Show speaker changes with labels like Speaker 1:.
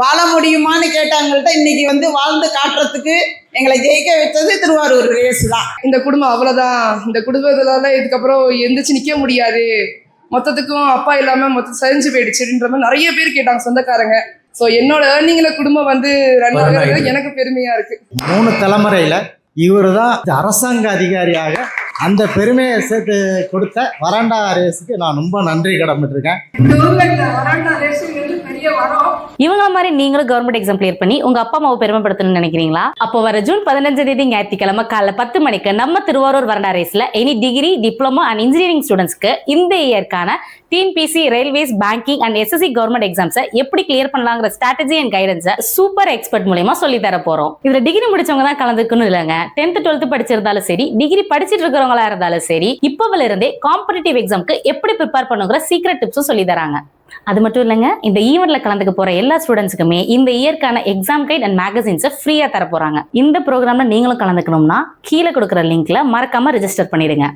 Speaker 1: வாழ முடியுமான்னு கேட்டாங்கள்ட்ட இன்னைக்கு வந்து வாழ்ந்து காட்டுறதுக்கு எங்களை ஜெயிக்க வச்சது திருவாரூர் ரேஸ் தான்.
Speaker 2: இந்த குடும்பம் அவ்வளோதான், இந்த குடும்பத்தினால இதுக்கப்புறம் எந்திரிச்சு நிற்க முடியாது, மொத்தத்துக்கும் அப்பா இல்லாமல் மொத்தம் சரிஞ்சு போயிடுச்சுன்ற மாதிரி நிறைய பேர் கேட்டாங்க சொந்தக்காரங்க. ஸோ என்னோட ஏர்னிங்கில் குடும்பம் வந்து ரன் ஆகிறது எனக்கு பெருமையாக இருக்குது.
Speaker 3: 3 தலைமுறையில் இவர் தான் அரசாங்க அதிகாரியாக அந்த பெருமையை சேர்த்து கொடுத்த வராண்டா ரேஸுக்கு நான் ரொம்ப நன்றி கடமைப்பட்டிருக்கேன்.
Speaker 4: இவங்க மாதிரி நீங்களும் கவர்மெண்ட் எக்ஸாம் கிளியர் பண்ணி உங்க அப்பா அம்மாவை பெருமைப்படுத்தணும்னு நினைக்கிறீங்களா? அப்போ வர ஜூன் 15 ஞாயிற்றுக்கிழமை காலைல 10 மணிக்கு நம்ம திருவாரூர் வராண்டா ரேஸ்ல any degree, diploma and engineering ஸ்டூடெண்ட்ஸ்க்கு இந்த இயர்க்கான TNPSC, railways, banking and SSC government எக்ஸாம்ஸை எப்படி கிளியர் பண்ணலாங்கிற ஸ்ட்ராட்டஜி அண்ட் கைடன்ஸை சூப்பர் எக்ஸ்பர்ட் மூலமா சொல்லி தர போறோம். இதுல டிகிரி முடிச்சவங்க தான் கலந்துக்கணும் இல்லைங்க. 10th 12th படிச்சிருந்தாலும் சரி, டிகிரி படிச்சிட்டு இருக்கிறவங்களா இருந்தாலும் சரி, இப்போல இருந்தே காம்படிட்டிவ் எக்ஸாம்க்கு எப்படி ப்ரிப்பேர் பண்ணுங்கிற சீக்ரெட் டிப்ஸும் சொல்லி தராங்க. அது மட்டும் இல்லைங்க, இந்த ஈவெண்ட்ல கலந்துக்க போற எல்லா ஸ்டூடெண்ட்ஸுக்குமே இந்த இயர்க்கான எக்ஸாம் கைட் அண்ட் மேகசின்ஸை ஃப்ரீயா தர போறாங்க. இந்த ப்ரோக்ராம்ல நீங்களும் கலந்துக்கணும்னா கீழே கொடுக்குற லிங்க்ல மறக்காம ரெஜிஸ்டர் பண்ணிடுங்க.